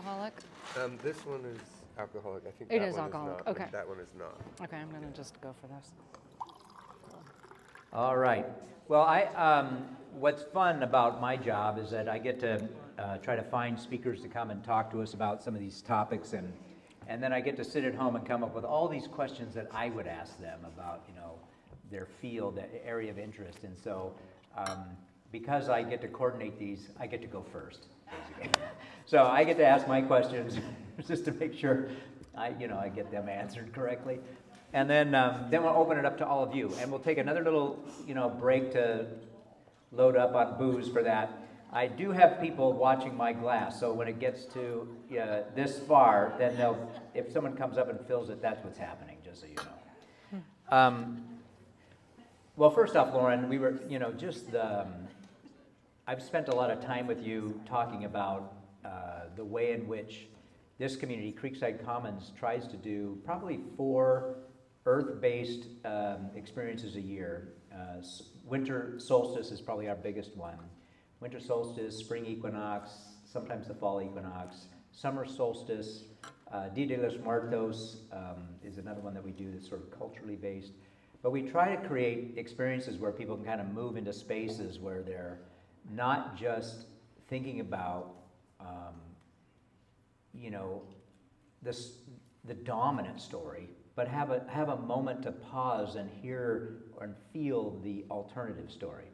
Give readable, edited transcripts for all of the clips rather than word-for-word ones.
alcoholic? This one is alcoholic. I think It that is one alcoholic. is not. Okay. That one is not. Okay, I'm going to just go for this. All right. Well, what's fun about my job is that I get to try to find speakers to come and talk to us about some of these topics, and then I get to sit at home and come up with all these questions that I would ask them about, their field, their area of interest. And so because I get to coordinate these, I get to go first, basically. So I get to ask my questions just to make sure I get them answered correctly. And then we'll open it up to all of you. And we'll take another little, break to load up on booze for that. I do have people watching my glass, so when it gets to this far, then if someone comes up and fills it, that's what's happening, just so you know. Well, first off, Lauren, we were, I've spent a lot of time with you talking about the way in which this community, Creekside Commons, tries to do probably 4 earth-based experiences a year. Winter solstice is probably our biggest one. Winter solstice, spring equinox, sometimes the fall equinox, summer solstice, Dia de los Muertos is another one that we do that's sort of culturally based. But we try to create experiences where people can kind of move into spaces where they're not just thinking about, the dominant story, but have a moment to pause and hear and feel the alternative story.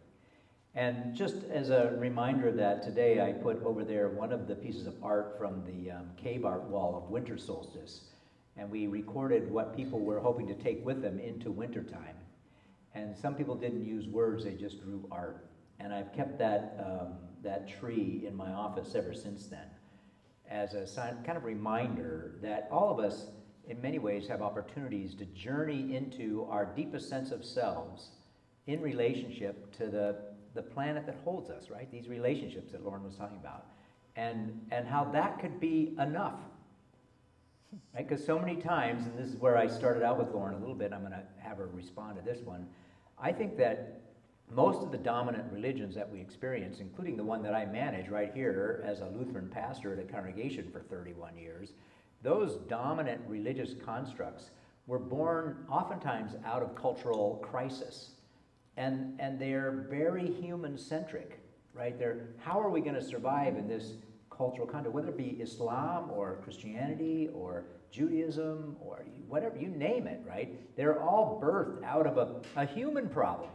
And just as a reminder of that, today I put over there one of the pieces of art from the cave art wall of Winter Solstice. And we recorded what people were hoping to take with them into wintertime. And some people didn't use words, they just drew art. And I've kept that tree in my office ever since then as a kind of reminder that all of us, in many ways, have opportunities to journey into our deepest sense of selves in relationship to the planet that holds us, right? These relationships that Lauren was talking about. And how that could be enough. Right? Because so many times, and this is where I started out with Lauren a little bit, I'm going to have her respond to this one. I think that most of the dominant religions that we experience, including the one that I manage right here as a Lutheran pastor at a congregation for 31 years, those dominant religious constructs were born oftentimes out of cultural crisis. And they're very human-centric, right? How are we going to survive in this cultural context, whether it be Islam or Christianity or Judaism or whatever, you name it, right? They're all birthed out of a human problem.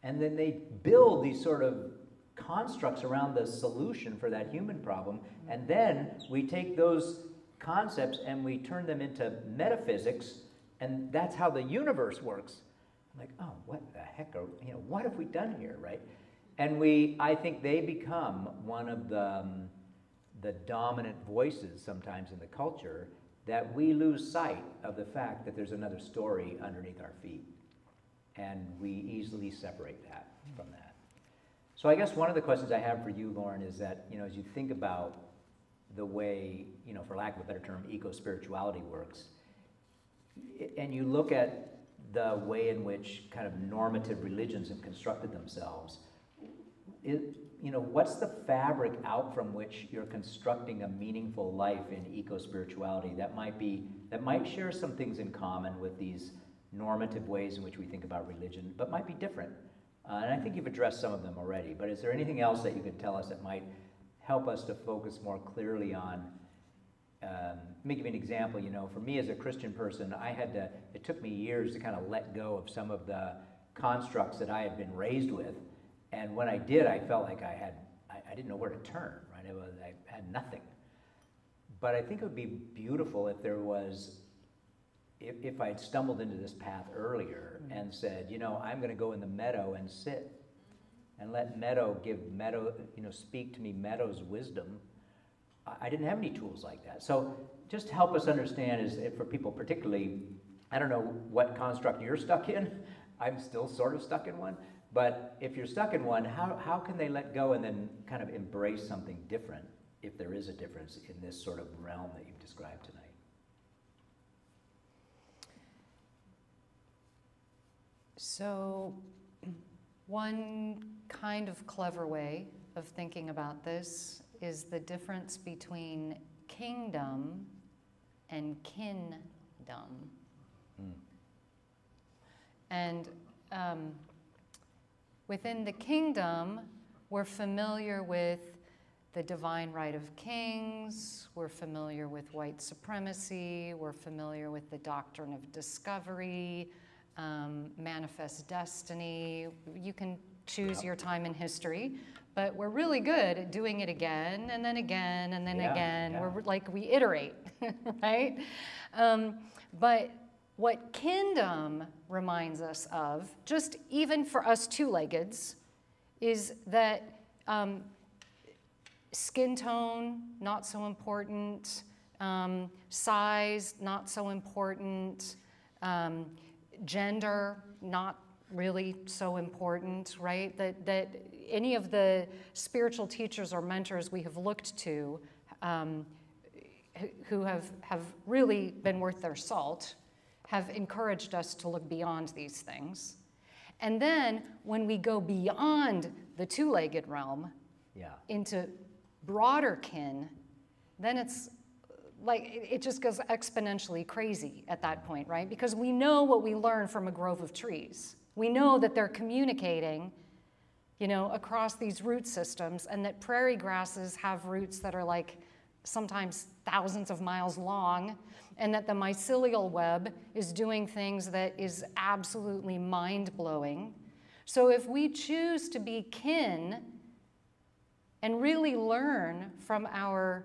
And then they build these sort of constructs around the solution for that human problem. And then we take those concepts and we turn them into metaphysics, and that's how the universe works. I'm like, oh, what the heck what have we done here, right? And I think they become one of the dominant voices sometimes in the culture that we lose sight of the fact that there's another story underneath our feet. And we easily separate that from that. So I guess one of the questions I have for you, Lauren, is that, as you think about the way, for lack of a better term, eco-spirituality works, and you look at the way in which kind of normative religions have constructed themselves, what's the fabric out from which you're constructing a meaningful life in eco-spirituality that might share some things in common with these normative ways in which we think about religion, but might be different? And I think you've addressed some of them already, but is there anything else that you could tell us that might help us to focus more clearly on? Let me give you an example. For me as a Christian person, it took me years to kind of let go of some of the constructs that I had been raised with. And when I did, I felt like I didn't know where to turn, right? I had nothing. But I think it would be beautiful if if I'd stumbled into this path earlier and said, I'm going to go in the meadow and sit and let Meadow speak to me Meadow's wisdom. I didn't have any tools like that. So just help us understand, for people particularly, I don't know what construct you're stuck in. I'm still sort of stuck in one. But if you're stuck in one, how can they let go and then kind of embrace something different, if there is a difference in this sort of realm that you've described tonight? So one kind of clever way of thinking about this is the difference between kingdom and kindom. And within the kingdom, we're familiar with the divine right of kings, we're familiar with white supremacy, we're familiar with the doctrine of discovery, manifest destiny. You can choose your time in history, but we're really good at doing it again and then again and then again. Yeah. We're like, we iterate, right? But what kingdom reminds us of, just even for us two-leggeds, is that skin tone, not so important, size, not so important, gender, not really so important, right? That any of the spiritual teachers or mentors we have looked to who have really been worth their salt have encouraged us to look beyond these things. And then when we go beyond the two-legged realm into broader kin, then it's like it just goes exponentially crazy at that point, right? Because we know what we learn from a grove of trees. We know that they're communicating, you know, across these root systems, and that prairie grasses have roots that are like sometimes thousands of miles long, and that the mycelial web is doing things that is absolutely mind-blowing. So if we choose to be kin and really learn from our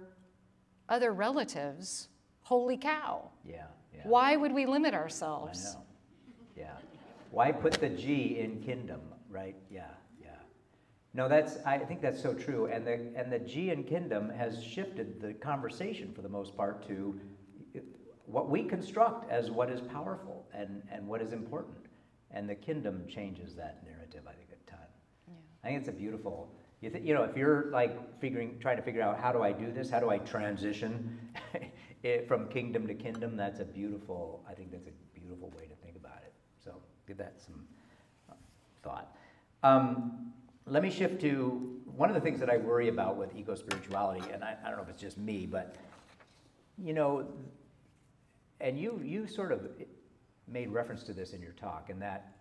other relatives, holy cow. Yeah. Why would we limit ourselves? I know. Yeah. Why put the G in kingdom, right? Yeah. No, I think that's so true. And the G in kingdom has shifted the conversation for the most part to what we construct as what is powerful and what is important. And the kingdom changes that narrative, I think, a ton. Yeah. I think it's a beautiful, you know, if you're like trying to figure out how do I do this, how do I transition from kingdom to kingdom, I think that's a beautiful way to think about it. So give that some thought. Let me shift to one of the things that I worry about with eco-spirituality, and I don't know if it's just me, but, you know, and you sort of made reference to this in your talk, and that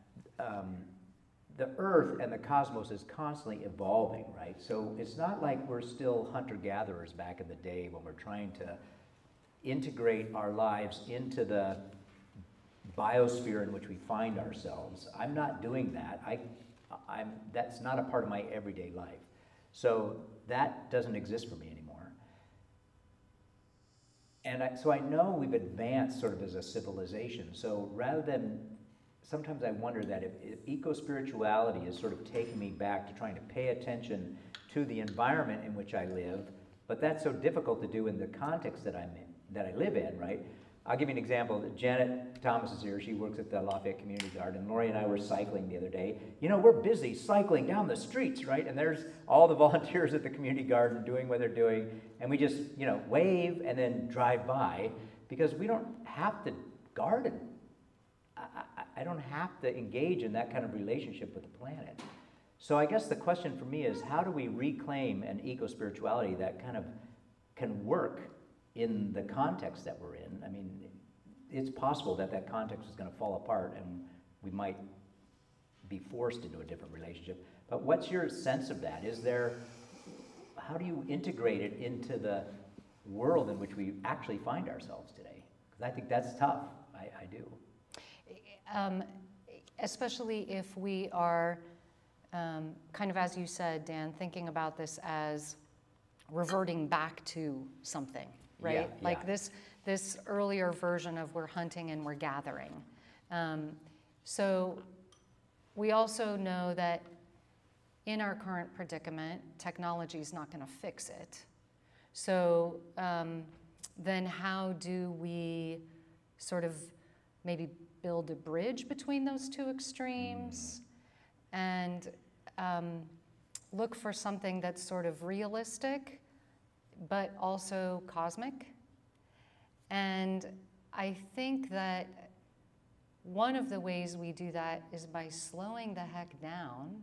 the earth and the cosmos is constantly evolving, right? So it's not like we're still hunter-gatherers back in the day when we're trying to integrate our lives into the biosphere in which we find ourselves. I'm not doing that. That's not a part of my everyday life. So that doesn't exist for me anymore. And so I know we've advanced sort of as a civilization. So rather than, sometimes I wonder that if eco-spirituality is sort of taking me back to trying to pay attention to the environment in which I live, but that's so difficult to do in the context that I live in, right? I'll give you an example. Janet Thomas is here. She works at the Lafayette Community Garden. Lori and I were cycling the other day. You know, we're busy cycling down the streets, right? And there's all the volunteers at the community garden doing what they're doing. And we just, you know, wave and then drive by because we don't have to garden. I don't have to engage in that kind of relationship with the planet. So I guess the question for me is, how do we reclaim an eco-spirituality that kind of can work in the context that we're in? I mean, it's possible that context is going to fall apart and we might be forced into a different relationship. But what's your sense of that? How do you integrate it into the world in which we actually find ourselves today? Because I think that's tough. I do. Especially if we are, kind of as you said, Dan, thinking about this as reverting back to something. Right? Yeah, like yeah. this earlier version of we're hunting and we're gathering. So we also know that in our current predicament, technology is not going to fix it. So then how do we sort of maybe build a bridge between those two extremes and look for something that's sort of realistic but also cosmic? And I think that one of the ways we do that is by slowing the heck down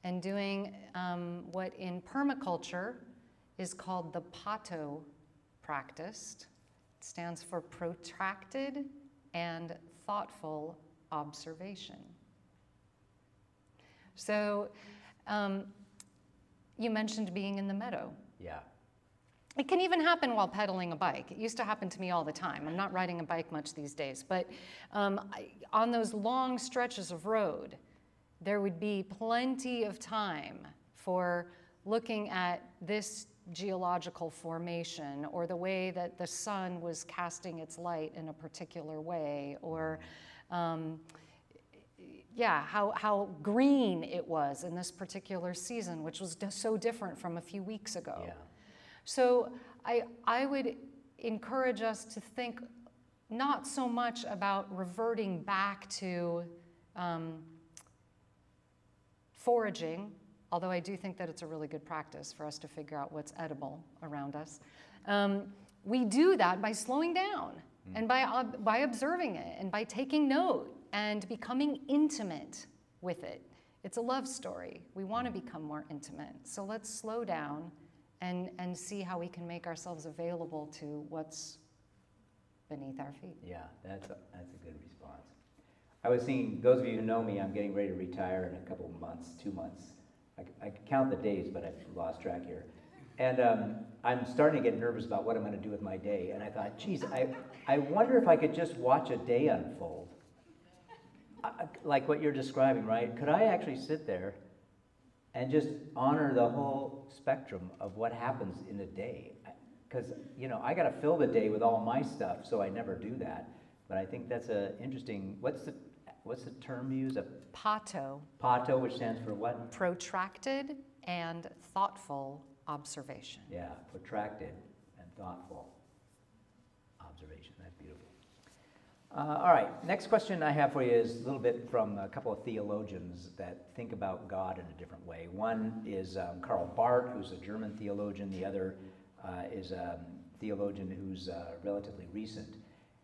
and doing what in permaculture is called the Pato practice. It stands for protracted and thoughtful observation. So you mentioned being in the meadow. Yeah. It can even happen while pedaling a bike. It used to happen to me all the time. I'm not riding a bike much these days, but on those long stretches of road, there would be plenty of time for looking at this geological formation, or the way that the sun was casting its light in a particular way, or how green it was in this particular season, which was so different from a few weeks ago. Yeah. So I would encourage us to think not so much about reverting back to foraging, although I do think that it's a really good practice for us to figure out what's edible around us. We do that by slowing down and by observing it and by taking note and becoming intimate with it. It's a love story. We want to become more intimate. So let's slow down and see how we can make ourselves available to what's beneath our feet. Yeah, that's a good response. I was thinking, those of you who know me, I'm getting ready to retire in a couple of months, 2 months. I can count the days, but I've lost track here. And I'm starting to get nervous about what I'm going to do with my day. And I thought, geez, I wonder if I could just watch a day unfold. Like what you're describing, right? Could I actually sit there and just honor the whole spectrum of what happens in a day? Because, I got to fill the day with all my stuff, so I never do that. But I think that's an interesting, what's the term you use? Pato. Pato, which stands for what? Protracted and thoughtful observation. Yeah, protracted and thoughtful observation. That's beautiful. All right, next question I have for you is a little bit from a couple of theologians that think about God in a different way. One is Karl Barth, who's a German theologian. The other is a theologian who's relatively recent.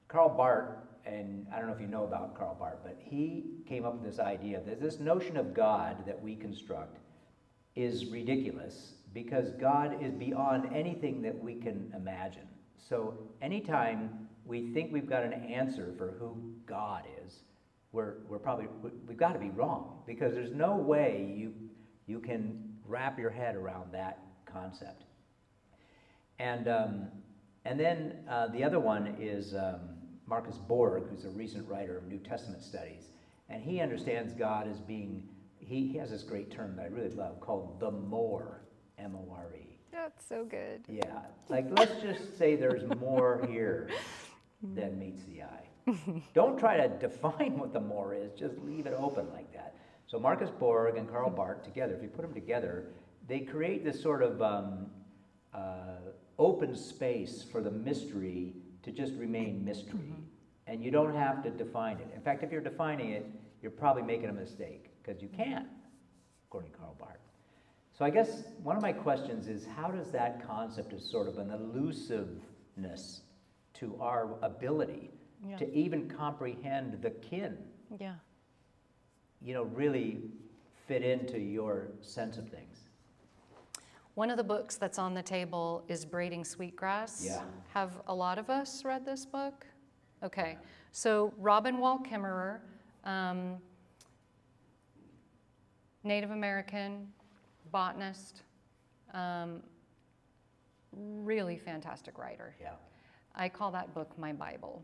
Karl Barth, and I don't know if you know about Karl Barth, but he came up with this idea that this notion of God that we construct is ridiculous because God is beyond anything that we can imagine. So anytime we think we've got an answer for who God is, we've got to be wrong, because there's no way you can wrap your head around that concept. And then the other one is Marcus Borg, who's a recent writer of New Testament studies, and he understands God as being, he has this great term that I really love called the more, M-O-R-E. That's so good. Yeah, like let's just say there's more here than meets the eye. Don't try to define what the more is, just leave it open like that. So Marcus Borg and Karl Barth together, if you put them together, they create this sort of open space for the mystery to just remain mystery. And you don't have to define it. In fact, if you're defining it, you're probably making a mistake, because you can't, according to Karl Barth. So I guess one of my questions is, how does that concept of sort of an elusiveness to our ability to even comprehend the kin, really fit into your sense of things? One of the books that's on the table is Braiding Sweetgrass. Yeah. Have a lot of us read this book? Okay. So Robin Wall Kimmerer, Native American, botanist, really fantastic writer. Yeah. I call that book my Bible.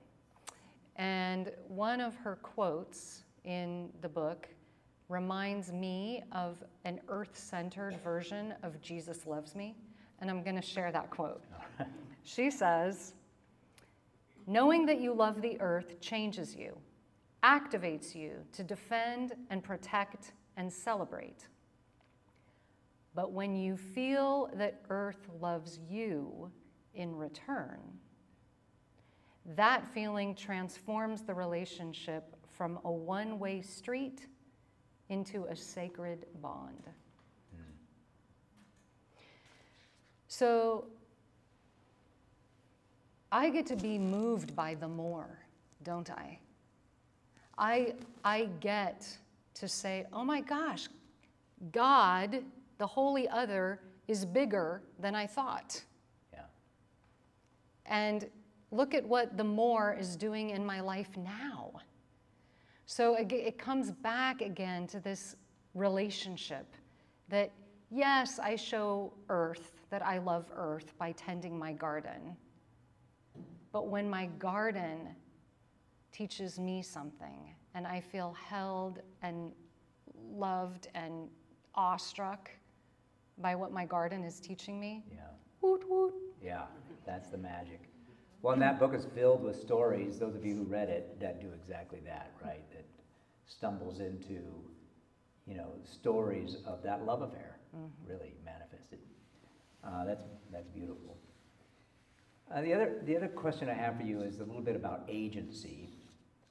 And one of her quotes in the book reminds me of an earth-centered version of Jesus Loves Me, and I'm going to share that quote. She says, "Knowing that you love the earth changes you, activates you to defend and protect and celebrate. But when you feel that earth loves you in return, that feeling transforms the relationship from a one-way street into a sacred bond." So I get to be moved by the more, don't I? I get to say, oh my gosh, God, the Holy Other, is bigger than I thought. Yeah. And look at what the more is doing in my life now. So it comes back again to this relationship that, yes, I show Earth that I love Earth by tending my garden. But when my garden teaches me something and I feel held and loved and awestruck by what my garden is teaching me, Yeah. woot woot. Yeah, that's the magic. Well, and that book is filled with stories, those of you who read it, that do exactly that, right? That stumbles into, you know, stories of that love affair, really manifested. That's beautiful. The other question I have for you is a little bit about agency.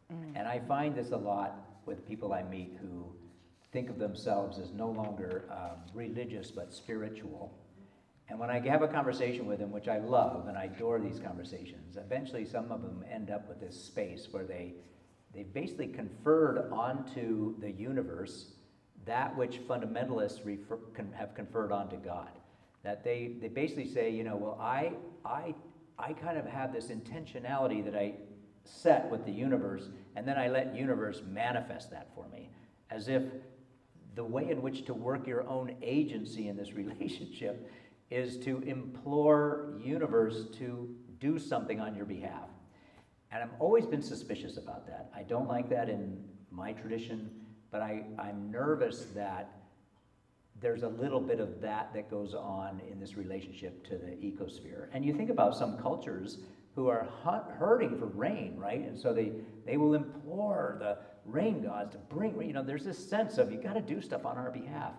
And I find this a lot with people I meet who think of themselves as no longer religious but spiritual. And when I have a conversation with them, which I love and I adore these conversations, eventually some of them end up with this space where they basically conferred onto the universe that which fundamentalists have conferred onto God. That they basically say, you know, well, I kind of have this intentionality that I set with the universe, and then I let universe manifest that for me, as if the way in which to work your own agency in this relationship is to implore universe to do something on your behalf. And I've always been suspicious about that. I don't like that in my tradition, but I'm nervous that there's a little bit of that goes on in this relationship to the ecosphere. And you think about some cultures who are hurting for rain, right? And so they will implore the rain gods to bring, you know, there's this sense of, you got to do stuff on our behalf.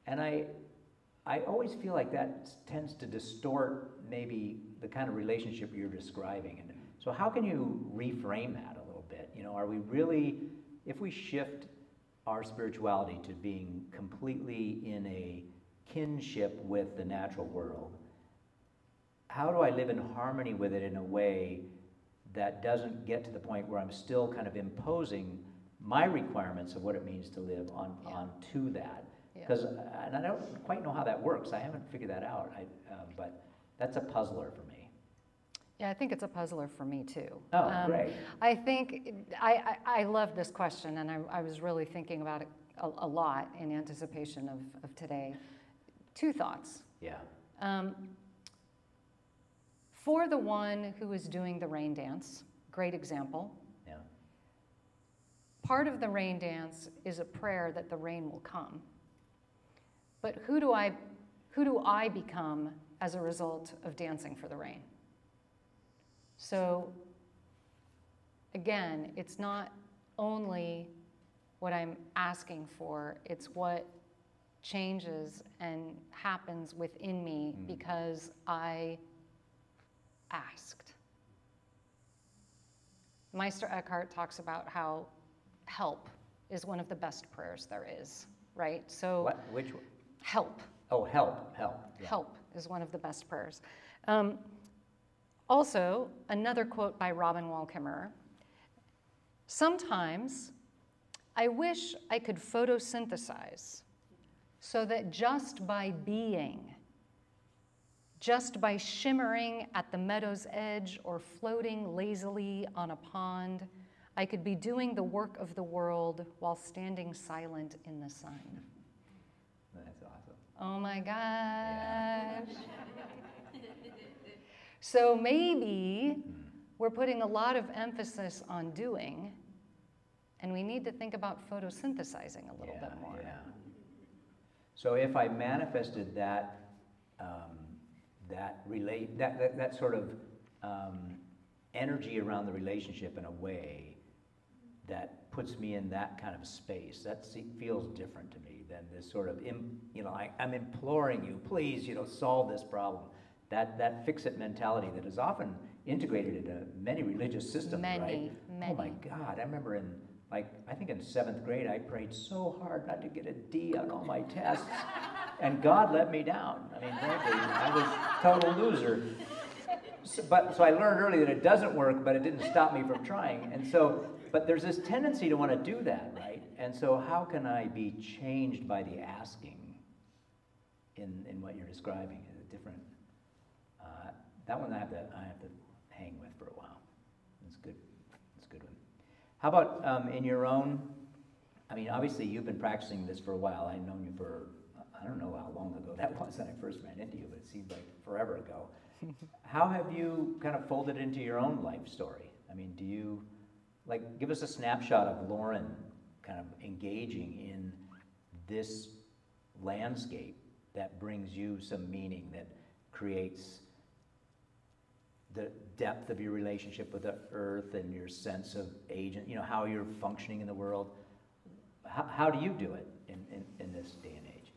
And I always feel like that tends to distort maybe the kind of relationship you're describing. And so how can you reframe that a little bit? You know, are we really, if we shift our spirituality to being completely in a kinship with the natural world, how do I live in harmony with it in a way that doesn't get to the point where I'm still kind of imposing my requirements of what it means to live onto that? Because and I don't quite know how that works. I haven't figured that out. But that's a puzzler for me. Yeah, I think it's a puzzler for me too. Oh, great. I think I love this question, and I was really thinking about it a lot in anticipation of today. Two thoughts. Yeah. For the one who is doing the rain dance, great example. Yeah. Part of the rain dance is a prayer that the rain will come. But who do I become as a result of dancing for the rain? So again, it's not only what I'm asking for, it's what changes and happens within me because I asked. Meister Eckhart talks about how help is one of the best prayers there is, right? So What? Which one? help. Oh, help. Yeah. Help is one of the best prayers. Also, another quote by Robin Wall Kimmerer. Sometimes I wish I could photosynthesize so that just by being, just by shimmering at the meadow's edge or floating lazily on a pond, I could be doing the work of the world while standing silent in the sun. That's awesome. Oh my gosh. So maybe we're putting a lot of emphasis on doing, and we need to think about photosynthesizing a little bit more. Yeah. So if I manifested that that sort of energy around the relationship in a way that puts me in that kind of space, that feels different to me than this sort of, I'm imploring you, please, solve this problem. That fix-it mentality that is often integrated into many religious systems, right? Many. Oh my God, I remember I think in 7th grade, I prayed so hard not to get a D on all my tests, and God let me down. I mean, frankly, I was a total loser. So I learned early that it doesn't work, but it didn't stop me from trying. And so, but there's this tendency to want to do that, right? And so how can I be changed by the asking? in what you're describing. Is a different. That one I have to hang with for a while. It's good. It's a good one. How about in your own? I mean, obviously you've been practicing this for a while. I've known you for, I don't know how long ago that was when I first ran into you, but it seems like forever ago. How have you kind of folded into your own life story? I mean, do you, like, give us a snapshot of Lauren kind of engaging in this landscape that brings you some meaning, that creates the depth of your relationship with the earth and your sense of agent, you know, how you're functioning in the world. How do you do it in this day and age?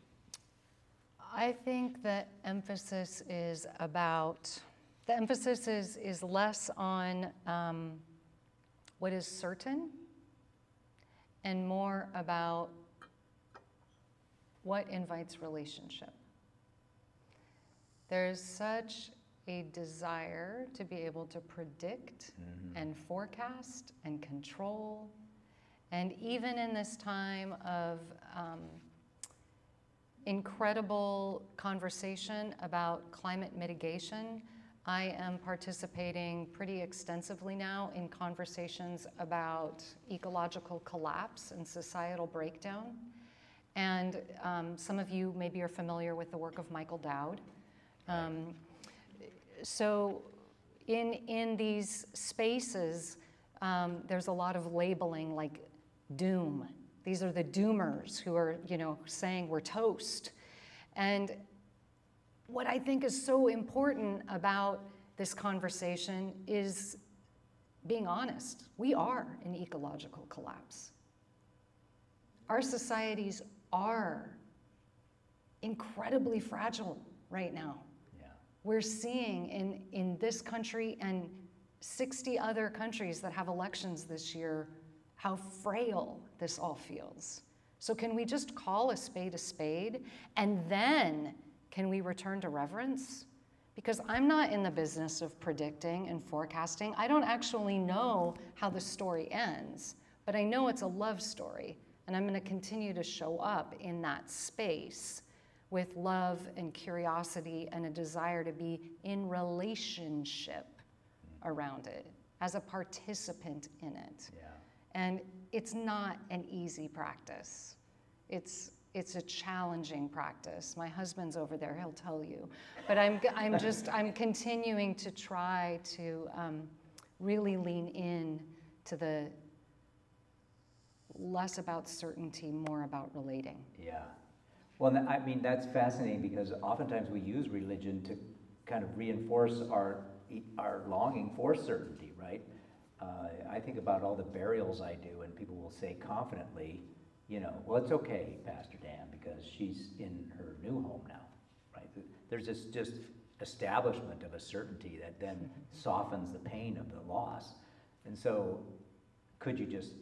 I think the emphasis is less on what is certain and more about what invites relationship. There's such a desire to be able to predict and forecast and control. And even in this time of incredible conversation about climate mitigation, I am participating pretty extensively now in conversations about ecological collapse and societal breakdown. And some of you maybe are familiar with the work of Michael Dowd. So in these spaces, there's a lot of labeling, like doom. These are the doomers who are, you know, saying we're toast. And what I think is so important about this conversation is being honest. We are in ecological collapse. Our societies are incredibly fragile right now. We're seeing in this country and 60 other countries that have elections this year how frail this all feels. So can we just call a spade, and then can we return to reverence? Because I'm not in the business of predicting and forecasting. I don't actually know how the story ends, but I know it's a love story, and I'm going to continue to show up in that space with love and curiosity and a desire to be in relationship around it, as a participant in it. Yeah. And it's not an easy practice. It's a challenging practice. My husband's over there, he'll tell you. But I'm continuing to try to really lean in to the less about certainty, more about relating. Yeah. Well, I mean, that's fascinating because oftentimes we use religion to kind of reinforce our longing for certainty, right? I think about all the burials I do, and people will say confidently, you know, well, it's okay, Pastor Dan, because she's in her new home now, right? There's this just establishment of a certainty that then softens the pain of the loss. And so could you just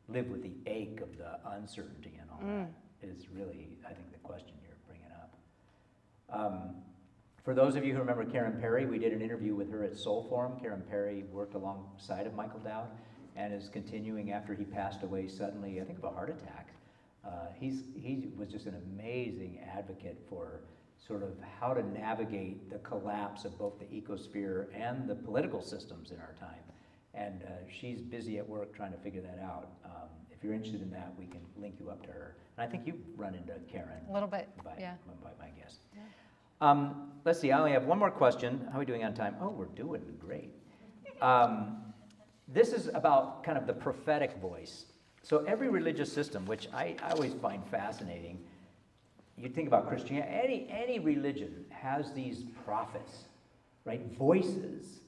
live with the ache of the uncertainty and all that? Is really, I think, the question you're bringing up. For those of you who remember Karen Perry, we did an interview with her at Soul Forum. Karen Perry worked alongside of Michael Dowd and is continuing after he passed away suddenly, I think, of a heart attack. He was just an amazing advocate for sort of how to navigate the collapse of both the ecosphere and the political systems in our time. And she's busy at work trying to figure that out. If you're interested in that, we can link you up to her. And I think you've run into Karen. A little bit, yeah. By my guess. Yeah. Let's see, I only have one more question. How are we doing on time? Oh, we're doing great. This is about kind of the prophetic voice. So every religious system, which I always find fascinating, you think about Christianity, any religion has these prophets, right? Voices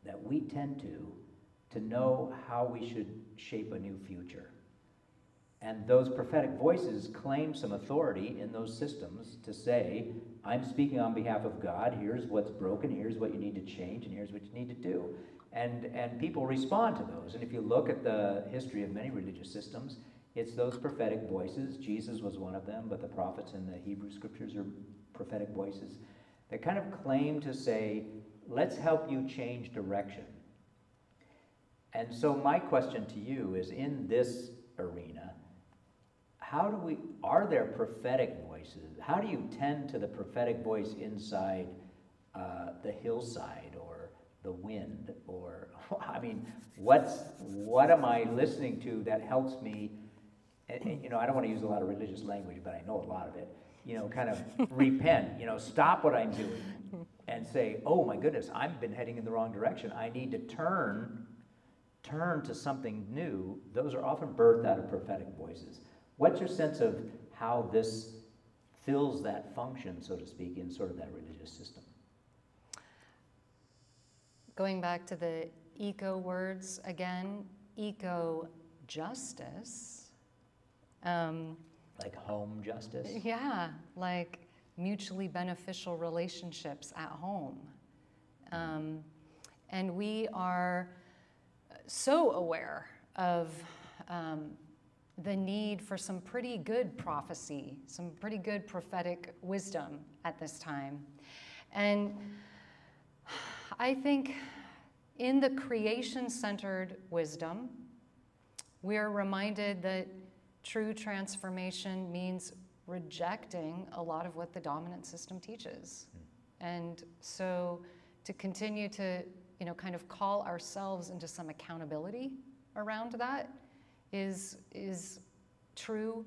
that we tend to know how we should shape a new future. And those prophetic voices claim some authority in those systems to say, I'm speaking on behalf of God, here's what's broken, here's what you need to change, and here's what you need to do. And people respond to those. And if you look at the history of many religious systems, it's those prophetic voices. Jesus was one of them, but the prophets in the Hebrew scriptures are prophetic voices that kind of claim to say, let's help you change direction. And so my question to you is, in this arena, are there prophetic voices voices? How do you tend to the prophetic voice inside the hillside or the wind? Or, I mean, what am I listening to that helps me? And, you know, I don't want to use a lot of religious language, but I know a lot of it. You know, kind of repent, you know, stop what I'm doing and say, oh my goodness, I've been heading in the wrong direction. I need to turn to something new. Those are often birthed out of prophetic voices. What's your sense of how this fills that function, so to speak, in sort of that religious system? Going back to the eco words again, eco-justice. Like home justice? Yeah, like mutually beneficial relationships at home. And we are so aware of the need for some pretty good prophecy, some pretty good prophetic wisdom at this time. And I think in the creation-centered wisdom, we are reminded that true transformation means rejecting a lot of what the dominant system teaches. And so to continue to, you know, kind of call ourselves into some accountability around that is true.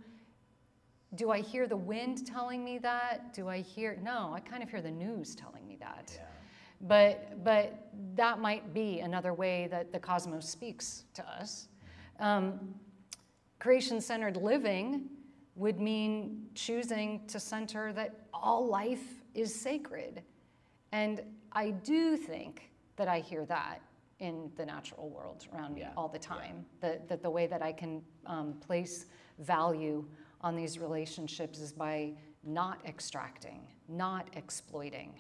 Do I hear the wind telling me that? No, I kind of hear the news telling me that. Yeah. But that might be another way that the cosmos speaks to us. Creation-centered living would mean choosing to center that all life is sacred. And I do think that I hear that in the natural world around me all the time. That the way that I can place value on these relationships is by not extracting, not exploiting,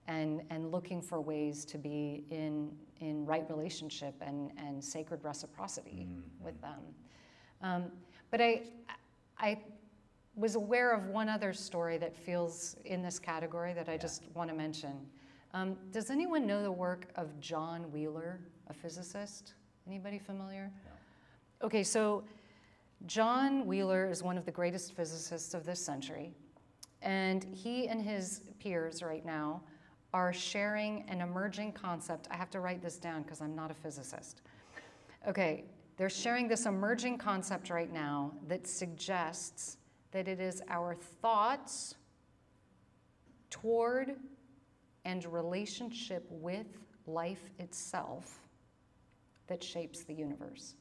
and looking for ways to be in right relationship and sacred reciprocity with them. But I was aware of one other story that feels in this category that I just want to mention. Does anyone know the work of John Wheeler, a physicist? Anybody familiar? No. Okay, so John Wheeler is one of the greatest physicists of this century, and he and his peers right now are sharing an emerging concept. I have to write this down because I'm not a physicist. Okay, they're sharing this emerging concept right now that suggests that it is our thoughts toward and relationship with life itself that shapes the universe.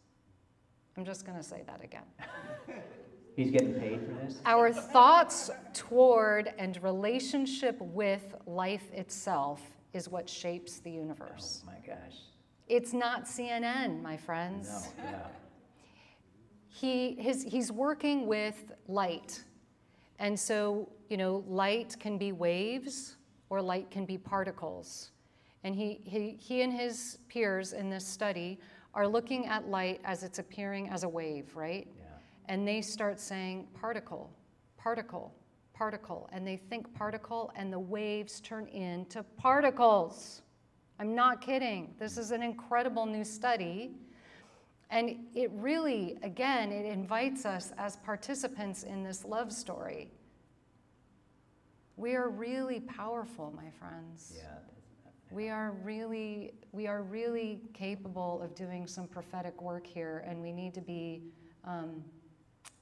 I'm just going to say that again. He's getting paid for this? Our thoughts toward and relationship with life itself is what shapes the universe. Oh my gosh. It's not CNN, my friends. No, yeah. He's working with light. And so, you know, light can be waves or light can be particles. And he and his peers in this study are looking at light as it's appearing as a wave, right? Yeah. And they start saying particle, particle, particle. And they think particle, and the waves turn into particles. I'm not kidding. This is an incredible new study. And it really, again, it invites us as participants in this love story. We are really powerful, my friends. Yeah. We are really capable of doing some prophetic work here, and we need to be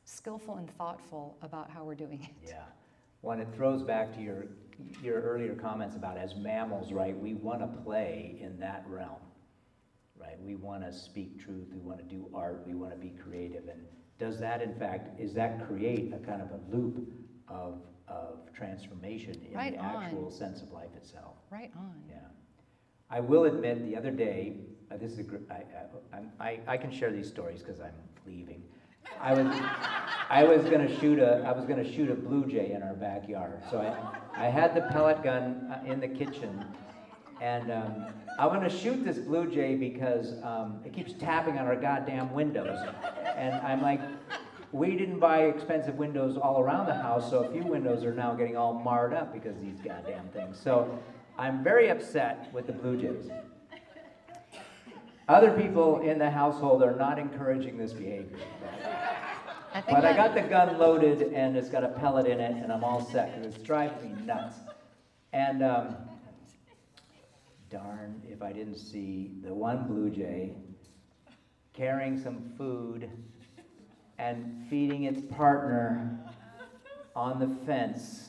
skillful and thoughtful about how we're doing it. Yeah. Well, and it throws back to your earlier comments about as mammals, right? We want to play in that realm, right? We want to speak truth. We want to do art. We want to be creative. And does that, in fact, create a kind of a loop of transformation in right the on. Actual sense of life itself? Right on. Yeah. I will admit, the other day, this is I can share these stories because I'm leaving. I was going to shoot a blue jay in our backyard. So I had the pellet gun in the kitchen, and I want to shoot this blue jay because it keeps tapping on our goddamn windows, and I'm like, we didn't buy expensive windows all around the house, so a few windows are now getting all marred up because of these goddamn things. So I'm very upset with the blue jays. Other people in the household are not encouraging this behavior. But I got the gun loaded, and it's got a pellet in it, and I'm all set, because it's driving me nuts. And darn if I didn't see the one blue jay carrying some food and feeding its partner on the fence,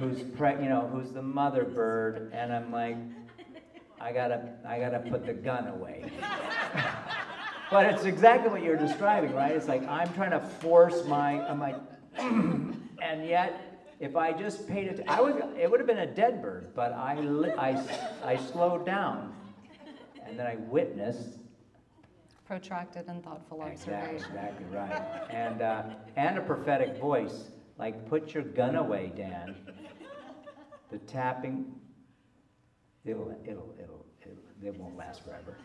who's who's the mother bird, and I'm like, I gotta put the gun away. But it's exactly what you're describing, right? It's like I'm trying to force I'm like, and yet if I just paid it, it would have been a dead bird, but I slowed down, and then I witnessed protracted and thoughtful observation. Exactly right, and a prophetic voice, like, put your gun away, Dan. The tapping, it won't last forever.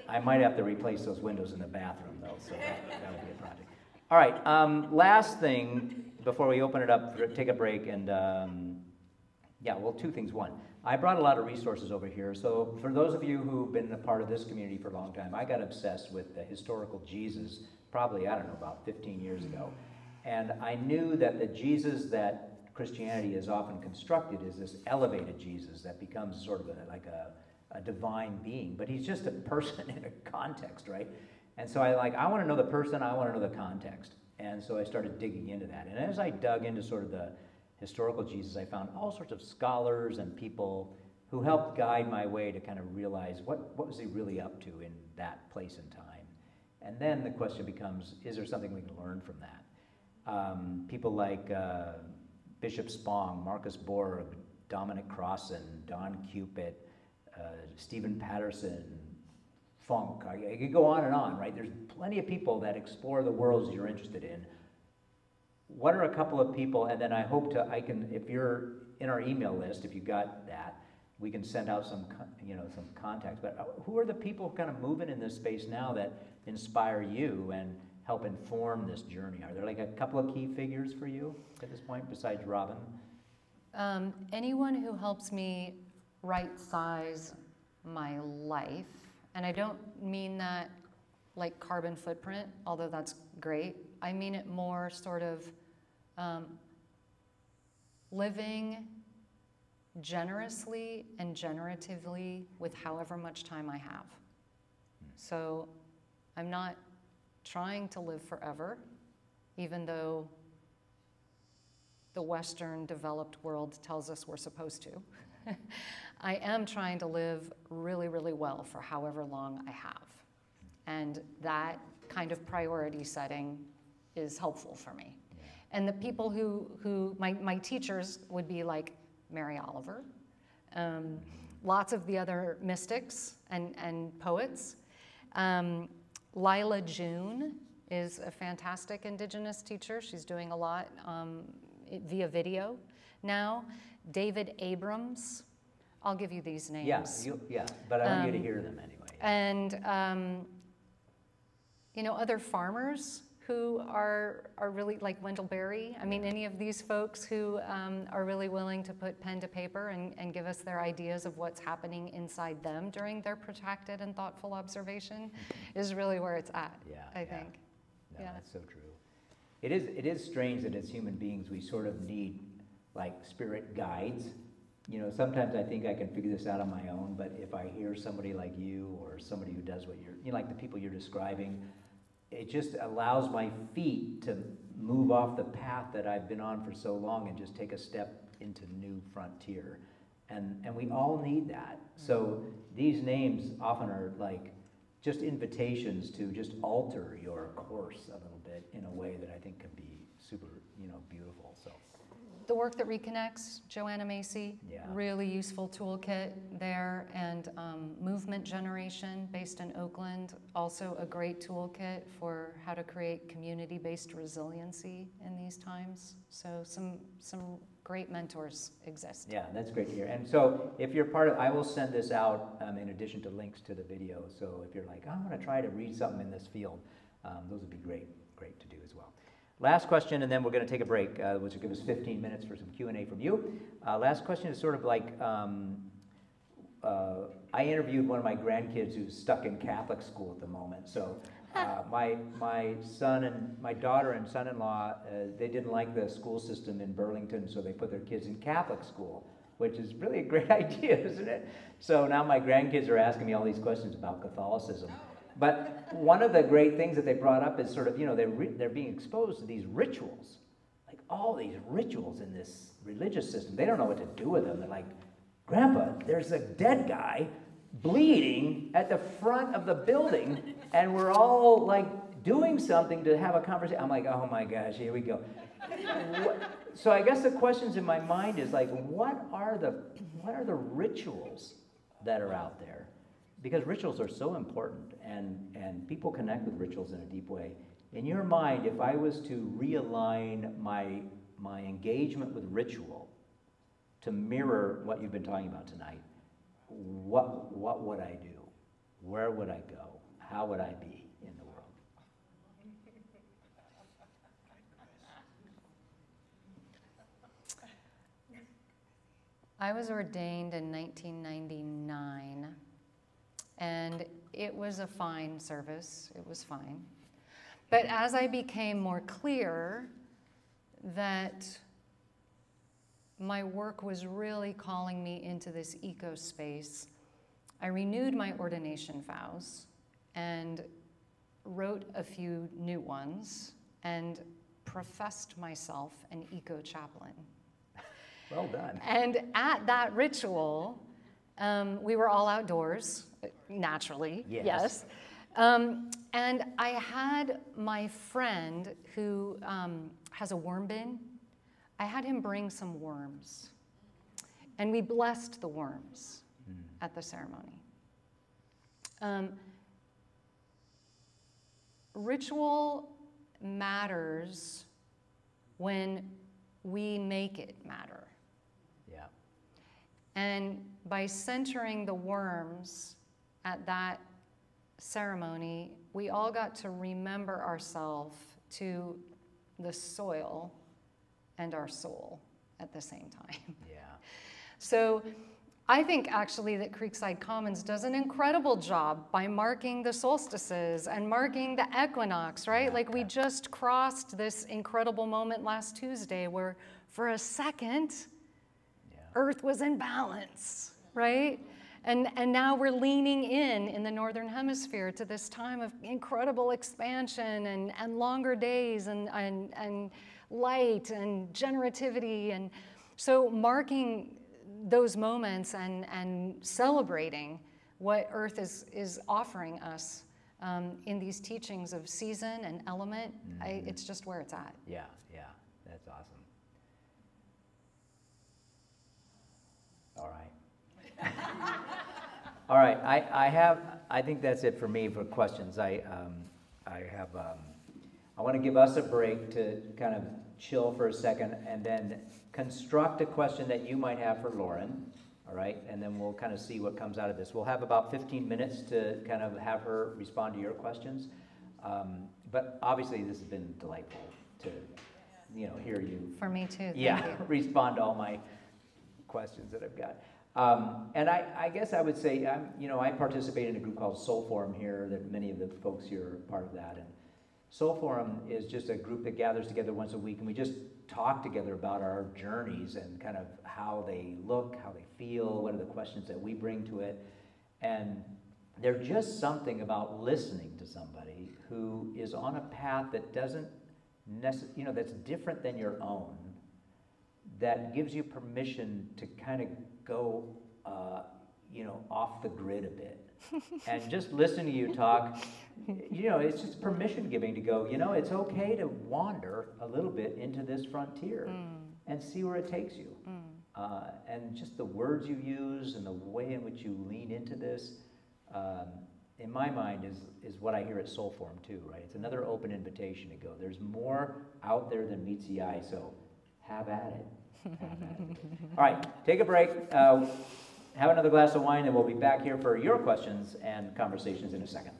I might have to replace those windows in the bathroom, though, so that'll be a project. All right, last thing before we open it up, take a break, and two things. One, I brought a lot of resources over here, so for those of you who've been a part of this community for a long time, I got obsessed with the historical Jesus probably, I don't know, about 15 years ago. And I knew that the Jesus that Christianity is often constructed is this elevated Jesus that becomes sort of like a divine being, but he's just a person in a context, right? And so I want to know the person, I want to know the context. And so I started digging into that. And as I dug into sort of the historical Jesus, I found all sorts of scholars and people who helped guide my way to kind of realize what was he really up to in that place and time. And then the question becomes, is there something we can learn from that? People like Bishop Spong, Marcus Borg, Dominic Crossan, Don Cupid, Stephen Patterson, Funk. I could go on, right? There's plenty of people that explore the worlds you're interested in. What are a couple of people, and then I hope if you're in our email list, if you got that, we can send out some contacts. But who are the people kind of moving in this space now that inspire you and help inform this journey? Are there like a couple of key figures for you at this point besides Robin? Anyone who helps me right-size my life, and I don't mean that like carbon footprint, although that's great. I mean it more sort of living generously and generatively with however much time I have. So I'm not trying to live forever, even though the Western developed world tells us we're supposed to. I am trying to live really, really well for however long I have. And that kind of priority setting is helpful for me. Yeah. And the people who my teachers would be like Mary Oliver, lots of the other mystics and poets. Lila June is a fantastic Indigenous teacher. She's doing a lot via video now. David Abrams, I'll give you these names. Yeah, but I want you to hear them anyway. And other farmers who are really, like Wendell Berry. I mean, any of these folks who are really willing to put pen to paper and give us their ideas of what's happening inside them during their protracted and thoughtful observation is really where it's at, I think. No, that's so true. It is strange that as human beings we sort of need like spirit guides. Sometimes I think I can figure this out on my own, but if I hear somebody like you or somebody who does what like the people you're describing, it just allows my feet to move off the path that I've been on for so long and just take a step into new frontier. And we all need that. So these names often are like just invitations to just alter your course a little bit in a way that I think can be super, beautiful. So the work that reconnects, Joanna Macy, really useful toolkit there, and movement generation based in Oakland, also a great toolkit for how to create community-based resiliency in these times. So some great mentors exist. Yeah, that's great to hear. And so if you're part of, I will send this out in addition to links to the video. So if you're like, I'm going to try to read something in this field, those would be great to do as well. Last question, and then we're going to take a break, which will give us 15 minutes for some Q&A from you. Last question is sort of like, I interviewed one of my grandkids who's stuck in Catholic school at the moment. So my son and my daughter and son-in-law, they didn't like the school system in Burlington, so they put their kids in Catholic school, which is really a great idea, isn't it? So now my grandkids are asking me all these questions about Catholicism. But one of the great things that they brought up is sort of, you know, they're being exposed to these rituals, like all these rituals in this religious system. They don't know what to do with them. They're like, Grandpa, there's a dead guy bleeding at the front of the building, and we're all like doing something to have a conversation. I'm like, oh my gosh, here we go. So I guess the questions in my mind is like, what are the rituals that are out there? Because rituals are so important, and people connect with rituals in a deep way. In your mind, if I was to realign my engagement with ritual to mirror what you've been talking about tonight, what would I do? Where would I go? How would I be in the world? I was ordained in 1999, and it was a fine service. It was fine. But as I became more clear that my work was really calling me into this eco space, I renewed my ordination vows and wrote a few new ones and professed myself an eco chaplain. Well done. And at that ritual, we were all outdoors, naturally, yes. And I had my friend who has a worm bin. I had him bring some worms, and we blessed the worms at the ceremony. Ritual matters when we make it matter. Yeah. And by centering the worms at that ceremony, we all got to remember ourselves to the soil and our soul at the same time. Yeah. So I think actually that Creekside Commons does an incredible job by marking the solstices and marking the equinox, right? Yeah, like we just crossed this incredible moment last Tuesday where for a second, Earth was in balance, right? And now we're leaning in the Northern Hemisphere to this time of incredible expansion and longer days and light and generativity. And so marking those moments and celebrating what Earth is offering us in these teachings of season and element, it's just where it's at. Yeah, that's awesome. All right. All right, I think that's it for me for questions. I want to give us a break to kind of chill for a second and then construct a question that you might have for Lauren, all right? And then we'll kind of see what comes out of this. We'll have about 15 minutes to kind of have her respond to your questions. But obviously this has been delightful to, hear you. For me too, thank you. Respond to all my questions that I've got. And I guess I would say, I participate in a group called Soul Forum here, that many of the folks here are part of that. And Soul Forum is just a group that gathers together once a week, and we just talk together about our journeys and kind of how they look, how they feel, what are the questions that we bring to it. And there's just something about listening to somebody who is on a path that doesn't necessarily, that's different than your own, that gives you permission to kind of go, off the grid a bit. And just listening to you talk, it's just permission giving to go, it's okay to wander a little bit into this frontier and see where it takes you. And just the words you use and the way in which you lean into this, in my mind, is what I hear at Soul Forum too, right? It's another open invitation to go. There's more out there than meets the eye, so have at it. All right, take a break. Have another glass of wine, and we'll be back here for your questions and conversations in a second.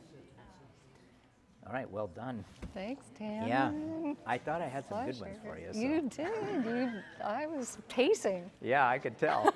All right, well done. Thanks, Dan. Yeah, I thought I had some good ones for you. So. You did. I was pacing. Yeah, I could tell.